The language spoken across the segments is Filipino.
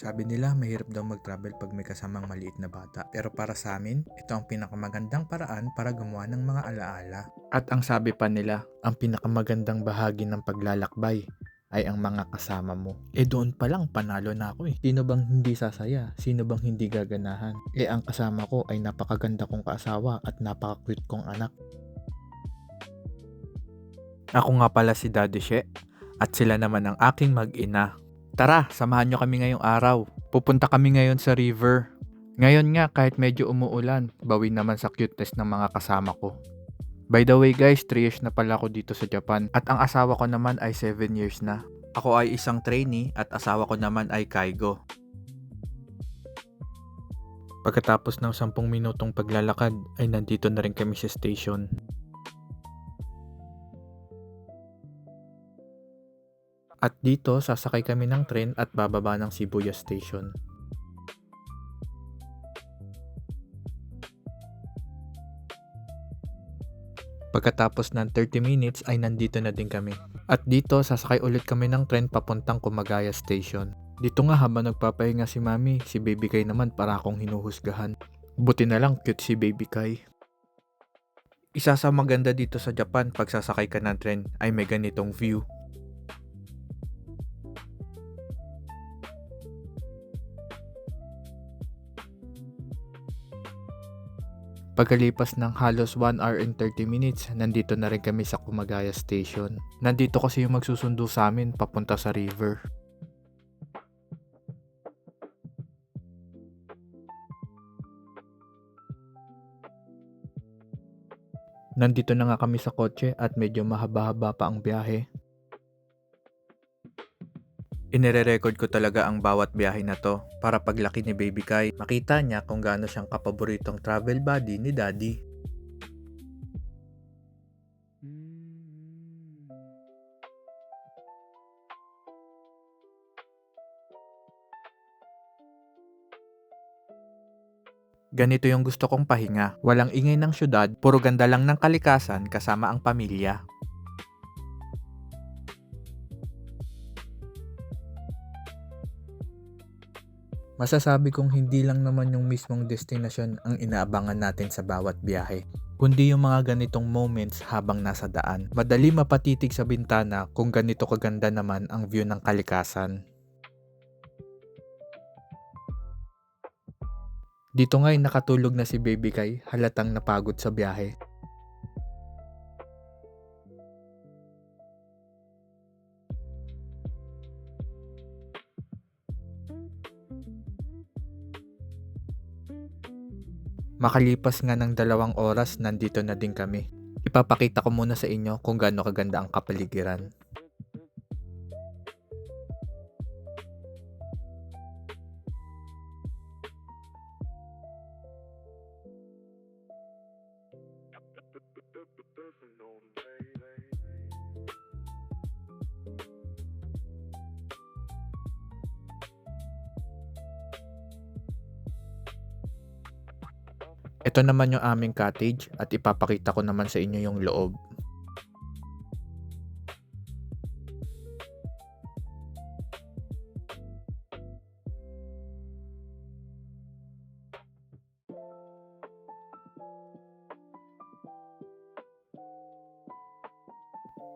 Sabi nila mahirap daw mag-travel pag may kasamang maliit na bata. Pero para sa amin, ito ang pinakamagandang paraan para gumawa ng mga alaala. At ang sabi pa nila, ang pinakamagandang bahagi ng paglalakbay ay ang mga kasama mo. Doon pa lang panalo na ako eh. Sino bang hindi sasaya? Sino bang hindi gaganahan? Ang kasama ko ay napakaganda kong kaasawa at napaka-cute kong anak. Ako nga pala si Daddy She at sila naman ang aking mag-ina. Tara, samahan nyo kami ngayong araw. Pupunta kami ngayon sa river. Ngayon nga kahit medyo umuulan, bawi naman sa cuteness ng mga kasama ko. By the way guys, 3 years na pala ako dito sa Japan at ang asawa ko naman ay 7 years na. Ako ay isang trainee at asawa ko naman ay Kaigo. Pagkatapos ng 10 minutong paglalakad ay nandito na rin kami sa station. At dito sasakay kami ng tren at bababa ng Shibuya Station. Pagkatapos ng 30 minutes ay nandito na din kami. At dito sasakay ulit kami ng tren papuntang Kumagaya Station. Dito nga habang nagpapahinga si Mami, si Baby Kai naman para akong hinuhusgahan. Buti na lang cute si Baby Kai. Isa sa maganda dito sa Japan pag sasakay ka ng tren ay may ganitong view. Pagkalipas ng halos 1 hour and 30 minutes, nandito na rin kami sa Kumagaya Station. Nandito kasi yung magsusundo sa amin papunta sa river. Nandito na nga kami sa kotse at medyo mahaba-haba pa ang biyahe. Inire-record ko talaga ang bawat biyahe na to para paglaki ni Baby Kai, makita niya kung gaano siyang kapaboritong travel buddy ni Daddy. Ganito yung gusto kong pahinga. Walang ingay ng syudad, puro ganda lang ng kalikasan kasama ang pamilya. Masasabi kong hindi lang naman yung mismong destinasyon ang inaabangan natin sa bawat biyahe, kundi yung mga ganitong moments habang nasa daan. Madali mapatitig sa bintana kung ganito kaganda naman ang view ng kalikasan. Dito nga'y nakatulog na si Baby Kai, halatang napagod sa biyahe. Makalipas nga ng 2 oras, nandito na din kami. Ipapakita ko muna sa inyo kung gaano kaganda ang kapaligiran. Ito naman yung aming cottage at ipapakita ko naman sa inyo yung loob.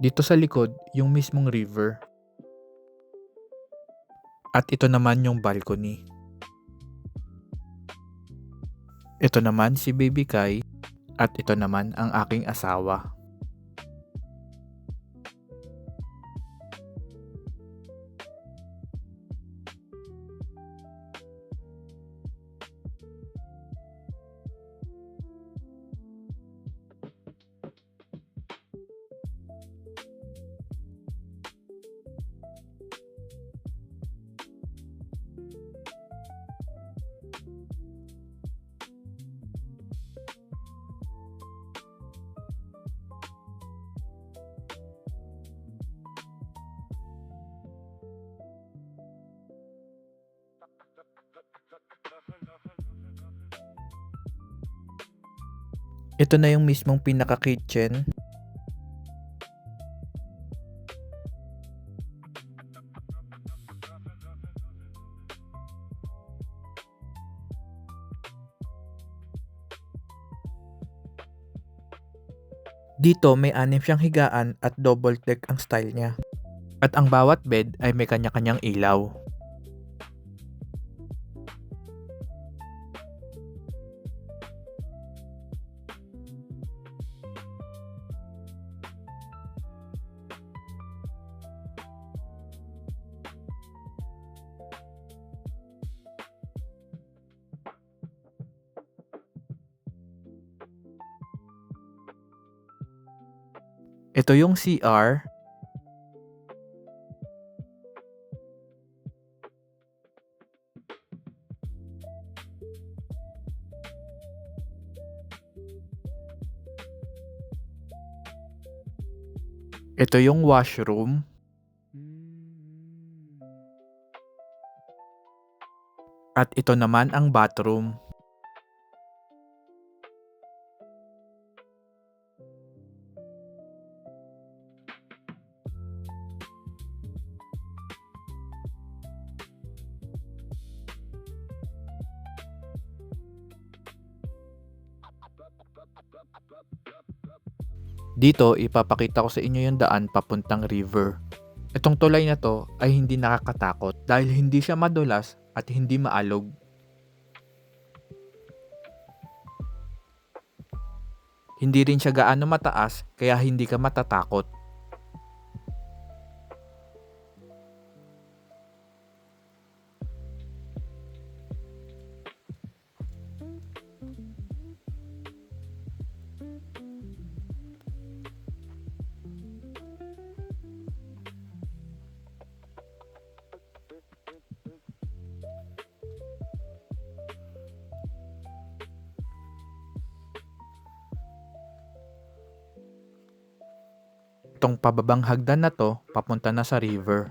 Dito sa likod, yung mismong river. At ito naman yung balcony. Ito naman si Baby Kai at ito naman ang aking asawa. Ito na yung mismong pinaka-kitchen. Dito may 6 siyang higaan at double deck ang style niya. At ang bawat bed ay may kanya-kanyang ilaw. Ito yung CR. Ito yung washroom. At ito naman ang bathroom. Dito, ipapakita ko sa inyo yung daan papuntang river. Itong tulay na to ay hindi nakakatakot dahil hindi siya madulas at hindi maalog. Hindi rin siya gaano mataas kaya hindi ka matatakot. Itong pababang hagdan na to papunta na sa river.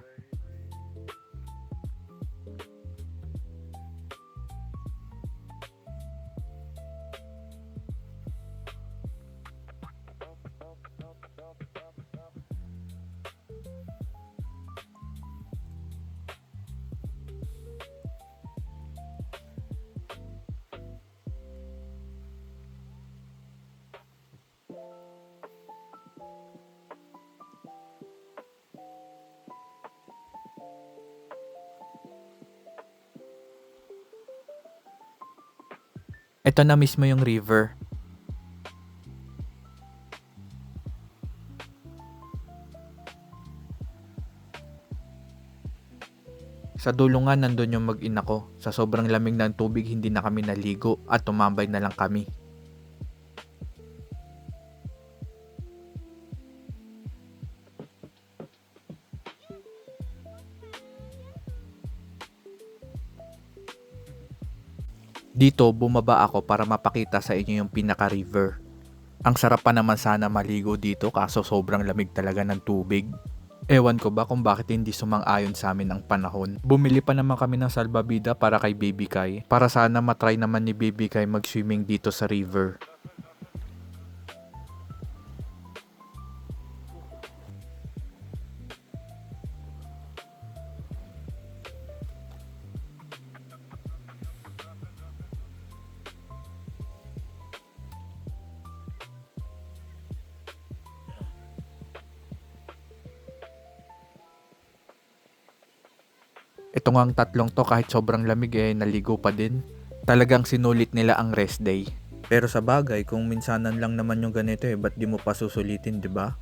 Ito na mismo yung river. Sa dulo nga nandun yung mag-ina ko. Sa sobrang lamig ng tubig hindi na kami naligo at tumambay na lang kami. Dito bumaba ako para mapakita sa inyo yung pinaka-river. Ang sarap pa naman sana maligo dito kaso sobrang lamig talaga ng tubig. Ewan ko ba kung bakit hindi sumang-ayon sa amin ang panahon. Bumili pa naman kami ng salbabida para kay Baby Kai. Para sana matry naman ni Baby Kai mag-swimming dito sa river. Ito nga ang tatlong to kahit sobrang lamig naligo pa din. Talagang sinulit nila ang rest day. Pero sa bagay, kung minsanan lang naman yung ganito ba't di mo pa susulitin, di ba?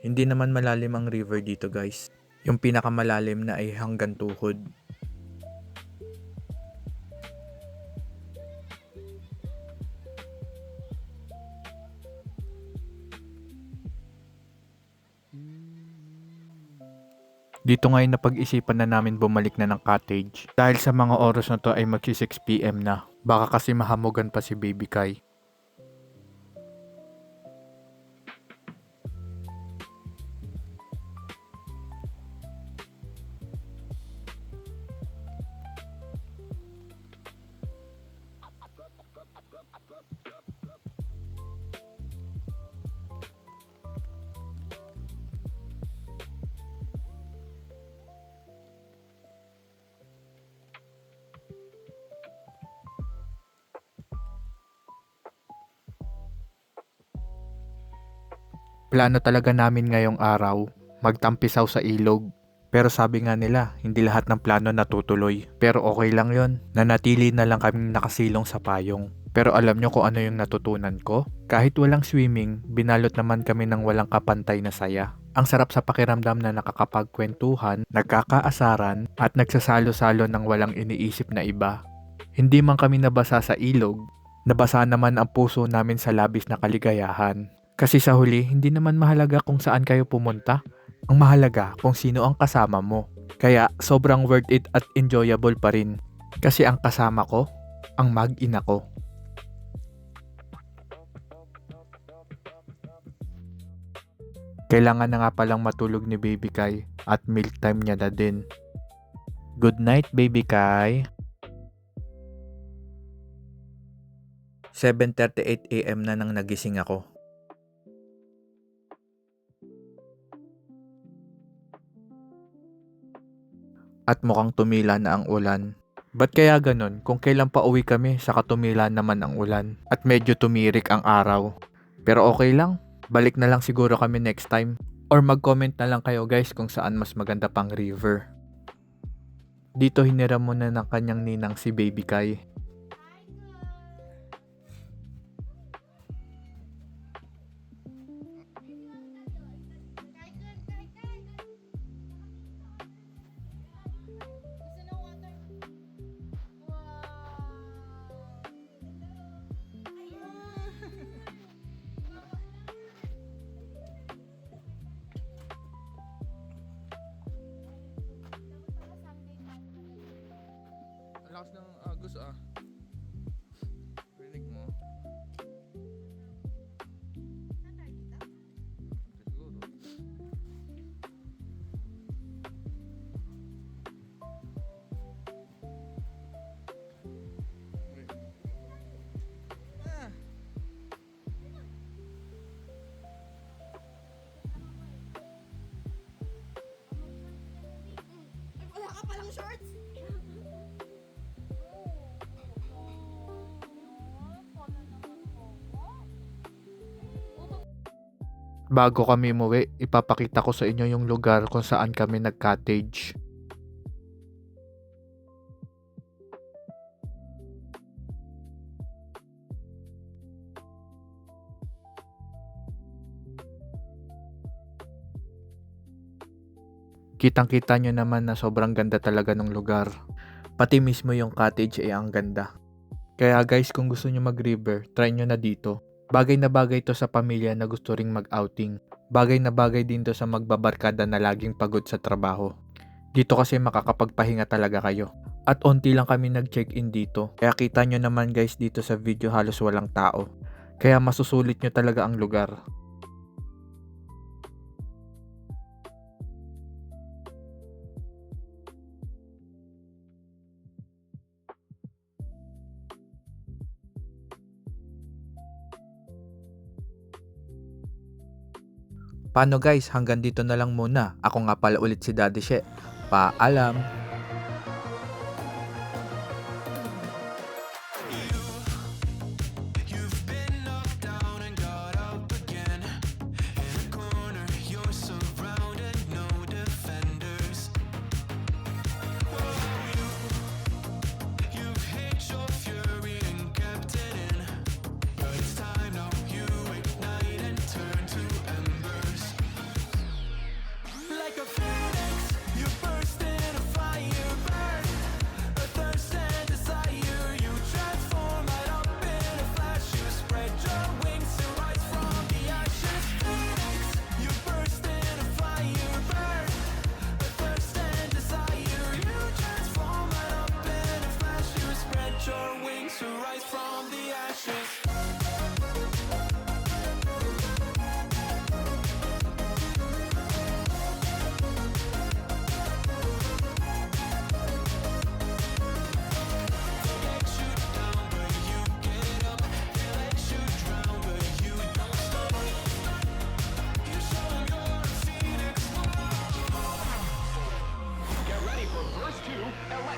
Hindi naman malalim ang river dito guys. Yung pinakamalalim na ay hanggang tuhod. Dito ngayon napag-isipan na namin bumalik na ng cottage. Dahil sa mga oras na to ay magsi 6 PM na. Baka kasi mahamugan pa si Baby Kai. Plano talaga namin ngayong araw, magtampisaw sa ilog. Pero sabi nga nila, hindi lahat ng plano natutuloy. Pero okay lang yon, nanatili na lang kaming nakasilong sa payong. Pero alam nyo kung ano yung natutunan ko? Kahit walang swimming, binalot naman kami ng walang kapantay na saya. Ang sarap sa pakiramdam na nakakapagkwentuhan, nagkakaasaran, at nagsasalo-salo ng walang iniisip na iba. Hindi man kami nabasa sa ilog, nabasa naman ang puso namin sa labis na kaligayahan. Kasi sa huli, hindi naman mahalaga kung saan kayo pumunta. Ang mahalaga kung sino ang kasama mo. Kaya sobrang worth it at enjoyable pa rin. Kasi ang kasama ko, ang mag-ina ko. Kailangan na nga palang matulog ni Baby Kai at milk time niya na din. Good night, Baby Kai. 7:38 AM na nang nagising ako. At mukhang tumila na ang ulan. Ba't kaya ganun? Kung kailan pa uwi kami, saka tumila naman ang ulan. At medyo tumirik ang araw. Pero okay lang, balik na lang siguro kami next time. Or mag-comment na lang kayo guys kung saan mas maganda pang river. Dito hiniram muna ng kanyang ninang si Baby Kai. Ang lakas ng agos Rinig mo? Siguro. Wala ka palang shorts? Bago kami umuwi, ipapakita ko sa inyo yung lugar kung saan kami nag-cottage. Kitang-kita nyo naman na sobrang ganda talaga ng lugar. Pati mismo yung cottage ay ang ganda. Kaya guys, kung gusto nyo mag-river, try nyo na dito. Bagay na bagay to sa pamilya na gusto ring mag-outing. Bagay na bagay din to sa magbabarkada na laging pagod sa trabaho. Dito kasi makakapagpahinga talaga kayo. At onti lang kami nag-check-in dito. Kaya kita nyo naman guys dito sa video halos walang tao. Kaya masusulit nyo talaga ang lugar. Paano guys, hanggang dito na lang muna. Ako nga pala ulit si Daddy She. Paalam!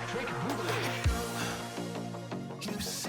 Electric Boogaloo. You